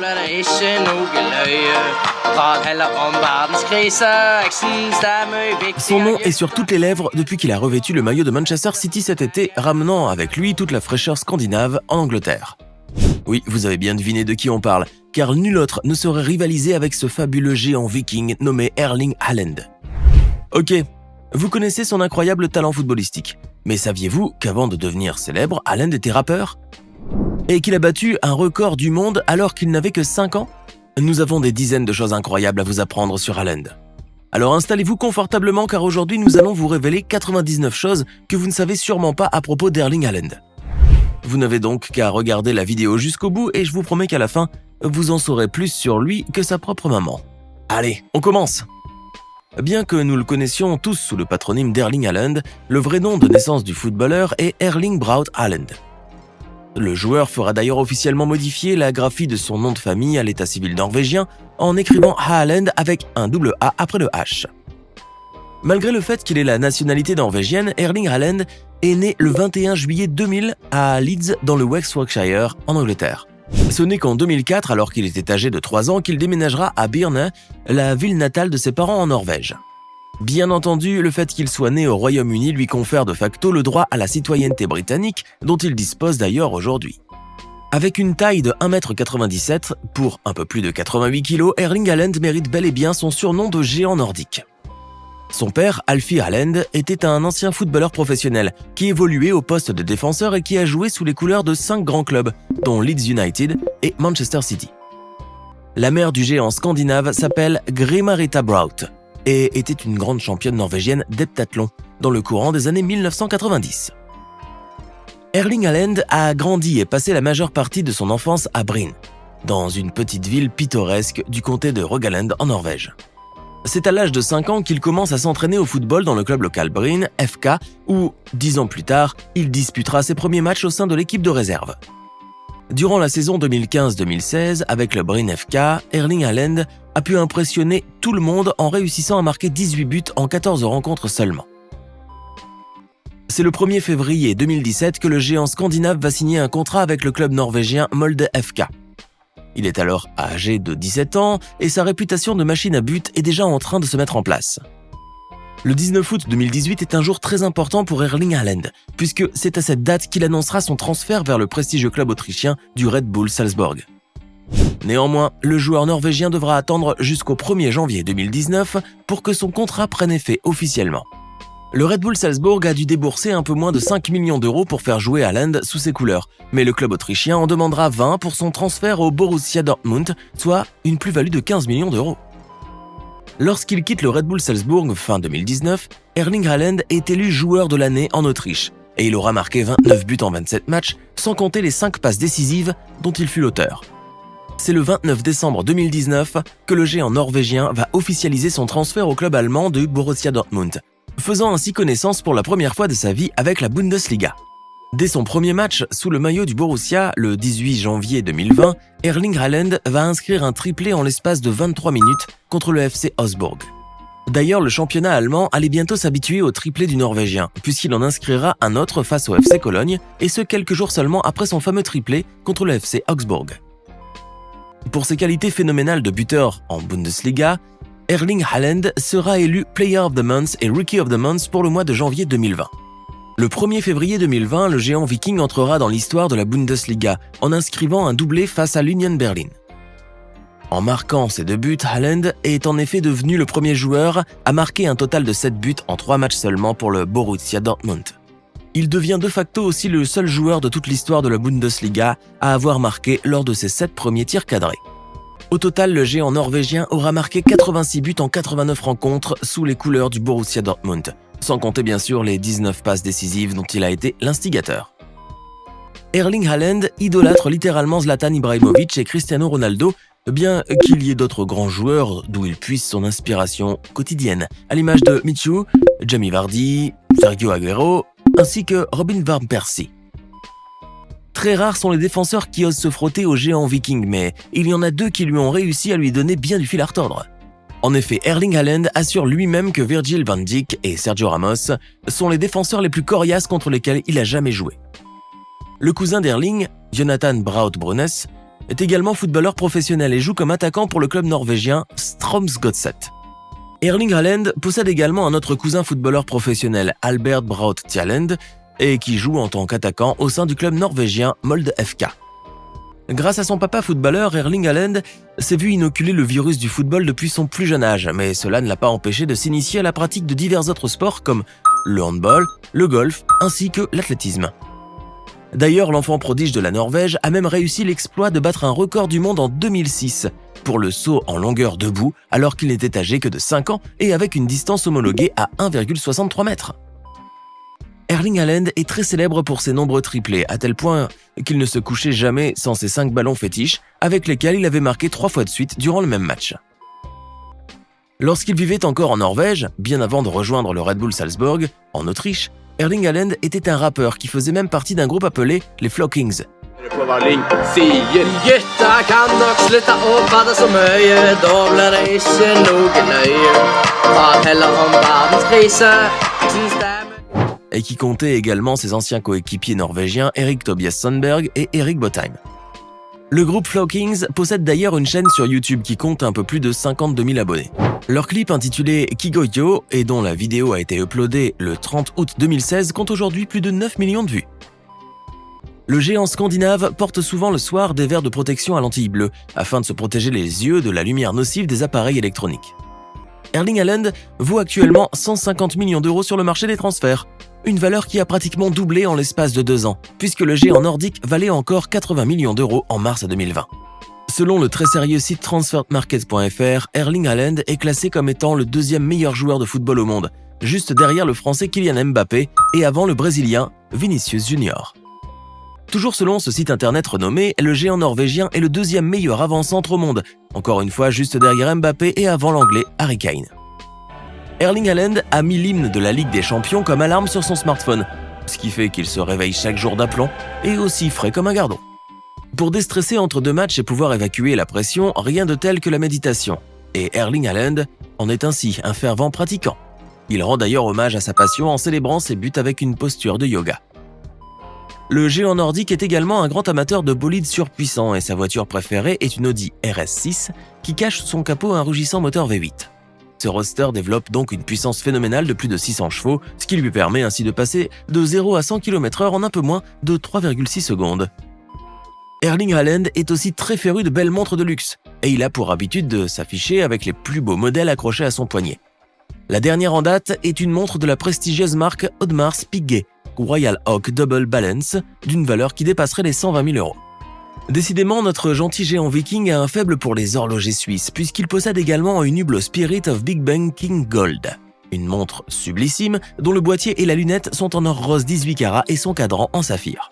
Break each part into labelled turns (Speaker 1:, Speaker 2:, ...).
Speaker 1: er det ikke noe løye. Prat heller om verdenskrise, jeg synes det er mye viktigere.
Speaker 2: Son nom est sur toutes les lèvres depuis qu'il a revêtu le maillot de Manchester City cet été, ramenant avec lui toute la fraîcheur scandinave en Angleterre. Oui, vous avez bien deviné de qui on parle, car nul autre ne saurait rivaliser avec ce fabuleux géant viking nommé Erling Haaland. Ok, vous connaissez son incroyable talent footballistique, mais saviez-vous qu'avant de devenir célèbre, Haaland était rappeur ? Et qu'il a battu un record du monde alors qu'il n'avait que 5 ans ? Nous avons des dizaines de choses incroyables à vous apprendre sur Haaland. Alors installez-vous confortablement car aujourd'hui nous allons vous révéler 99 choses que vous ne savez sûrement pas à propos d'Erling Haaland. Vous n'avez donc qu'à regarder la vidéo jusqu'au bout et je vous promets qu'à la fin, vous en saurez plus sur lui que sa propre maman. Allez, on commence! Bien que nous le connaissions tous sous le patronyme d'Erling Haaland, le vrai nom de naissance du footballeur est Erling Braut Haaland. Le joueur fera d'ailleurs officiellement modifier la graphie de son nom de famille à l'état civil norvégien en écrivant Haaland avec un double A après le H. Malgré le fait qu'il ait la nationalité norvégienne, Erling Haaland est né le 21 juillet 2000 à Leeds dans le West Yorkshire en Angleterre. Ce n'est qu'en 2004, alors qu'il était âgé de 3 ans, qu'il déménagera à Birne, la ville natale de ses parents en Norvège. Bien entendu, le fait qu'il soit né au Royaume-Uni lui confère de facto le droit à la citoyenneté britannique, dont il dispose d'ailleurs aujourd'hui. Avec une taille de 1,97 m pour un peu plus de 88 kg, Erling Haaland mérite bel et bien son surnom de géant nordique. Son père, Alfie Haaland, était un ancien footballeur professionnel qui évoluait au poste de défenseur et qui a joué sous les couleurs de 5 grands clubs, dont Leeds United et Manchester City. La mère du géant scandinave s'appelle Gry-Marita Braut et était une grande championne norvégienne d'heptathlon dans le courant des années 1990. Erling Haaland a grandi et passé la majeure partie de son enfance à Bryne, dans une petite ville pittoresque du comté de Rogaland en Norvège. C'est à l'âge de 5 ans qu'il commence à s'entraîner au football dans le club local Bryne FK où, 10 ans plus tard, il disputera ses premiers matchs au sein de l'équipe de réserve. Durant la saison 2015-2016, avec le Bryne FK, Erling Haaland a pu impressionner tout le monde en réussissant à marquer 18 buts en 14 rencontres seulement. C'est le 1er février 2017 que le géant scandinave va signer un contrat avec le club norvégien Molde FK. Il est alors âgé de 17 ans et sa réputation de machine à but est déjà en train de se mettre en place. Le 19 août 2018 est un jour très important pour Erling Haaland, puisque c'est à cette date qu'il annoncera son transfert vers le prestigieux club autrichien du Red Bull Salzbourg. Néanmoins, le joueur norvégien devra attendre jusqu'au 1er janvier 2019 pour que son contrat prenne effet officiellement. Le Red Bull Salzbourg a dû débourser un peu moins de 5 millions d'euros pour faire jouer Haaland sous ses couleurs, mais le club autrichien en demandera 20 pour son transfert au Borussia Dortmund, soit une plus-value de 15 millions d'euros. Lorsqu'il quitte le Red Bull Salzbourg fin 2019, Erling Haaland est élu joueur de l'année en Autriche, et il aura marqué 29 buts en 27 matchs, sans compter les 5 passes décisives dont il fut l'auteur. C'est le 29 décembre 2019 que le géant norvégien va officialiser son transfert au club allemand du Borussia Dortmund, faisant ainsi connaissance pour la première fois de sa vie avec la Bundesliga. Dès son premier match sous le maillot du Borussia, le 18 janvier 2020, Erling Haaland va inscrire un triplé en l'espace de 23 minutes contre le FC Augsbourg. D'ailleurs, le championnat allemand allait bientôt s'habituer au triplé du Norvégien, puisqu'il en inscrira un autre face au FC Cologne, et ce quelques jours seulement après son fameux triplé contre le FC Augsbourg. Pour ses qualités phénoménales de buteur en Bundesliga, Erling Haaland sera élu Player of the Month et Rookie of the Month pour le mois de janvier 2020. Le 1er février 2020, le géant viking entrera dans l'histoire de la Bundesliga en inscrivant un doublé face à l'Union Berlin. En marquant ses 2 buts, Haaland est en effet devenu le premier joueur à marquer un total de 7 buts en 3 matchs seulement pour le Borussia Dortmund. Il devient de facto aussi le seul joueur de toute l'histoire de la Bundesliga à avoir marqué lors de ses 7 premiers tirs cadrés. Au total, le géant norvégien aura marqué 86 buts en 89 rencontres sous les couleurs du Borussia Dortmund, sans compter bien sûr les 19 passes décisives dont il a été l'instigateur. Erling Haaland idolâtre littéralement Zlatan Ibrahimovic et Cristiano Ronaldo, bien qu'il y ait d'autres grands joueurs d'où il puise son inspiration quotidienne, à l'image de Michu, Jamie Vardy, Sergio Aguero, ainsi que Robin van Persie. Très rares sont les défenseurs qui osent se frotter au géant viking, mais il y en a 2 qui lui ont réussi à lui donner bien du fil à retordre. En effet, Erling Haaland assure lui-même que Virgil van Dijk et Sergio Ramos sont les défenseurs les plus coriaces contre lesquels il a jamais joué. Le cousin d'Erling, Jonathan Braut Brunes, est également footballeur professionnel et joue comme attaquant pour le club norvégien Strømsgodset. Erling Haaland possède également un autre cousin footballeur professionnel, Albert Braut Haaland, et qui joue en tant qu'attaquant au sein du club norvégien Molde FK. Grâce à son papa footballeur, Erling Haaland s'est vu inoculer le virus du football depuis son plus jeune âge, mais cela ne l'a pas empêché de s'initier à la pratique de divers autres sports comme le handball, le golf ainsi que l'athlétisme. D'ailleurs, l'enfant prodige de la Norvège a même réussi l'exploit de battre un record du monde en 2006 pour le saut en longueur debout alors qu'il n'était âgé que de 5 ans et avec une distance homologuée à 1,63 mètres. Erling Haaland est très célèbre pour ses nombreux triplés, à tel point qu'il ne se couchait jamais sans ses 5 ballons fétiches avec lesquels il avait marqué 3 fois de suite durant le même match. Lorsqu'il vivait encore en Norvège, bien avant de rejoindre le Red Bull Salzburg, en Autriche, Erling Haaland était un rappeur qui faisait même partie d'un groupe appelé les Flockings.
Speaker 1: Gutta kan nok slutte å prate så mye, da blir det ikke noe nøye. Prat heller om verdenskrise, synes det
Speaker 2: Et qui comptait également ses anciens coéquipiers norvégiens Erik Tobias Sandberg et Erik Botheim. Le groupe Flockings possède d'ailleurs une chaîne sur YouTube qui compte un peu plus de 52 000 abonnés. Leur clip intitulé Kigoyo et dont la vidéo a été uploadée le 30 août 2016 compte aujourd'hui plus de 9 millions de vues. Le géant scandinave porte souvent le soir des verres de protection à lentilles bleues afin de se protéger les yeux de la lumière nocive des appareils électroniques. Erling Haaland vaut actuellement 150 millions d'euros sur le marché des transferts, une valeur qui a pratiquement doublé en l'espace de 2 ans, puisque le géant nordique valait encore 80 millions d'euros en mars 2020. Selon le très sérieux site transfermarket.fr, Erling Haaland est classé comme étant le 2e meilleur joueur de football au monde, juste derrière le français Kylian Mbappé et avant le brésilien Vinicius Junior. Toujours selon ce site internet renommé, le géant norvégien est le 2e meilleur avant-centre au monde, encore une fois juste derrière Mbappé et avant l'anglais Harry Kane. Erling Haaland a mis l'hymne de la Ligue des Champions comme alarme sur son smartphone, ce qui fait qu'il se réveille chaque jour d'aplomb et aussi frais comme un gardon. Pour déstresser entre 2 matchs et pouvoir évacuer la pression, rien de tel que la méditation. Et Erling Haaland en est ainsi un fervent pratiquant. Il rend d'ailleurs hommage à sa passion en célébrant ses buts avec une posture de yoga. Le géant nordique est également un grand amateur de bolides surpuissants et sa voiture préférée est une Audi RS6 qui cache sous son capot un rugissant moteur V8. Ce roadster développe donc une puissance phénoménale de plus de 600 chevaux, ce qui lui permet ainsi de passer de 0 à 100 km/h en un peu moins de 3,6 secondes. Erling Haaland est aussi très féru de belles montres de luxe, et il a pour habitude de s'afficher avec les plus beaux modèles accrochés à son poignet. La dernière en date est une montre de la prestigieuse marque Audemars Piguet, Royal Oak Double Balance, d'une valeur qui dépasserait les 120 000 euros. Décidément, notre gentil géant viking a un faible pour les horlogers suisses, puisqu'il possède également une Hublot Spirit of Big Bang King Gold, une montre sublissime dont le boîtier et la lunette sont en or rose 18 carats et son cadran en saphir.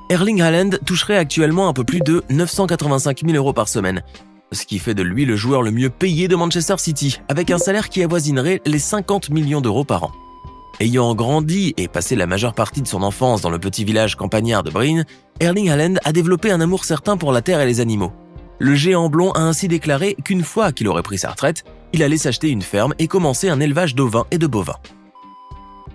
Speaker 2: Erling Haaland toucherait actuellement un peu plus de 985 000 euros par semaine, ce qui fait de lui le joueur le mieux payé de Manchester City, avec un salaire qui avoisinerait les 50 millions d'euros par an. Ayant grandi et passé la majeure partie de son enfance dans le petit village campagnard de Breen, Erling Haaland a développé un amour certain pour la terre et les animaux. Le géant blond a ainsi déclaré qu'une fois qu'il aurait pris sa retraite, il allait s'acheter une ferme et commencer un élevage d'ovins et de bovins.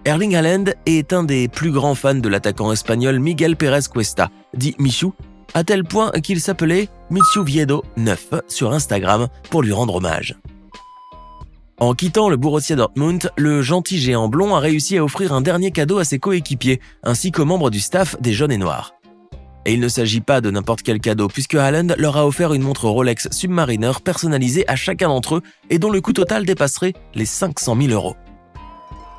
Speaker 2: Erling Haaland est un des plus grands fans de l'attaquant espagnol Miguel Pérez Cuesta, dit Michu, à tel point qu'il s'appelait Michu Viedo 9 sur Instagram pour lui rendre hommage. En quittant le Borussia Dortmund, le gentil géant blond a réussi à offrir un dernier cadeau à ses coéquipiers, ainsi qu'aux membres du staff des Jaunes et Noirs. Et il ne s'agit pas de n'importe quel cadeau, puisque Haaland leur a offert une montre Rolex Submariner personnalisée à chacun d'entre eux et dont le coût total dépasserait les 500 000 euros.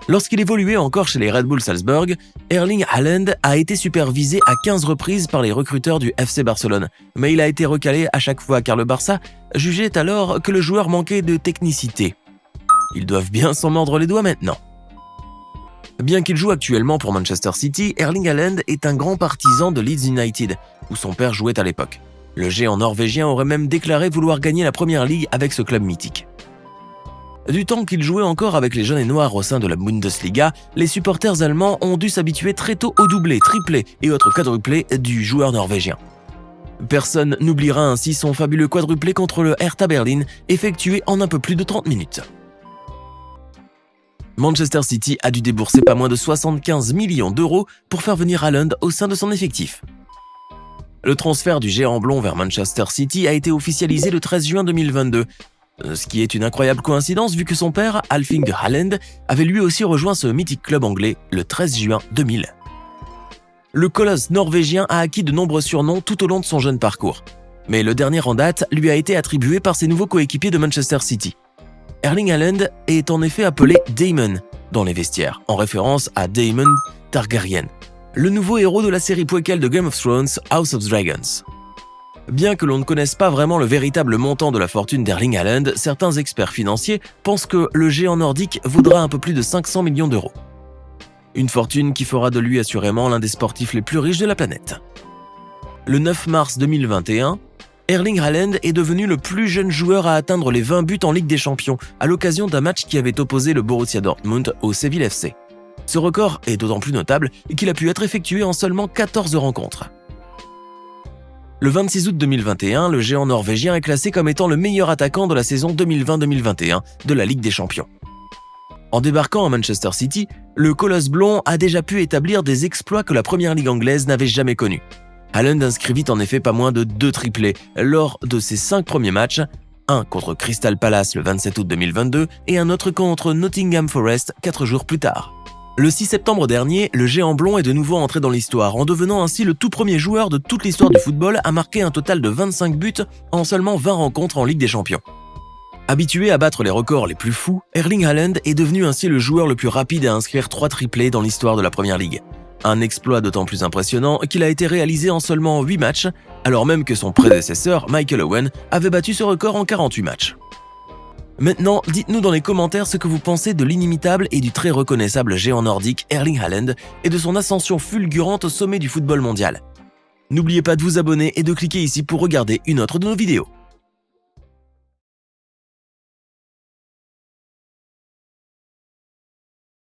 Speaker 2: Lorsqu'il évoluait encore chez les Red Bull Salzburg, Erling Haaland a été supervisé à 15 reprises par les recruteurs du FC Barcelone, mais il a été recalé à chaque fois car le Barça jugeait alors que le joueur manquait de technicité. Ils doivent bien s'en mordre les doigts maintenant. Bien qu'il joue actuellement pour Manchester City, Erling Haaland est un grand partisan de Leeds United, où son père jouait à l'époque. Le géant norvégien aurait même déclaré vouloir gagner la Première Ligue avec ce club mythique. Du temps qu'il jouait encore avec les Jaunes et Noirs au sein de la Bundesliga, les supporters allemands ont dû s'habituer très tôt aux doublés, triplés et autres quadruplés du joueur norvégien. Personne n'oubliera ainsi son fabuleux quadruplé contre le Hertha Berlin, effectué en un peu plus de 30 minutes. Manchester City a dû débourser pas moins de 75 millions d'euros pour faire venir Haaland au sein de son effectif. Le transfert du géant blond vers Manchester City a été officialisé le 13 juin 2022, ce qui est une incroyable coïncidence vu que son père, Alfing de Haaland, avait lui aussi rejoint ce mythique club anglais le 13 juin 2000. Le colosse norvégien a acquis de nombreux surnoms tout au long de son jeune parcours, mais le dernier en date lui a été attribué par ses nouveaux coéquipiers de Manchester City. Erling Haaland est en effet appelé Daemon dans les vestiaires, en référence à Daemon Targaryen, le nouveau héros de la série préquelle de Game of Thrones, House of Dragons. Bien que l'on ne connaisse pas vraiment le véritable montant de la fortune d'Erling Haaland, certains experts financiers pensent que le géant nordique vaudra un peu plus de 500 millions d'euros. Une fortune qui fera de lui assurément l'un des sportifs les plus riches de la planète. Le 9 mars 2021, Erling Haaland est devenu le plus jeune joueur à atteindre les 20 buts en Ligue des Champions à l'occasion d'un match qui avait opposé le Borussia Dortmund au Séville FC. Ce record est d'autant plus notable qu'il a pu être effectué en seulement 14 rencontres. Le 26 août 2021, le géant norvégien est classé comme étant le meilleur attaquant de la saison 2020-2021 de la Ligue des Champions. En débarquant à Manchester City, le colosse blond a déjà pu établir des exploits que la première ligue anglaise n'avait jamais connus. Haaland inscrivit en effet pas moins de 2 triplés lors de ses 5 premiers matchs, un contre Crystal Palace le 27 août 2022 et un autre contre Nottingham Forest 4 jours plus tard. Le 6 septembre dernier, le géant blond est de nouveau entré dans l'histoire en devenant ainsi le tout premier joueur de toute l'histoire du football à marquer un total de 25 buts en seulement 20 rencontres en Ligue des Champions. Habitué à battre les records les plus fous, Erling Haaland est devenu ainsi le joueur le plus rapide à inscrire 3 triplés dans l'histoire de la Première Ligue. Un exploit d'autant plus impressionnant qu'il a été réalisé en seulement 8 matchs, alors même que son prédécesseur, Michael Owen, avait battu ce record en 48 matchs. Maintenant, dites-nous dans les commentaires ce que vous pensez de l'inimitable et du très reconnaissable géant nordique Erling Haaland et de son ascension fulgurante au sommet du football mondial. N'oubliez pas de vous abonner et de cliquer ici pour regarder une autre de nos vidéos.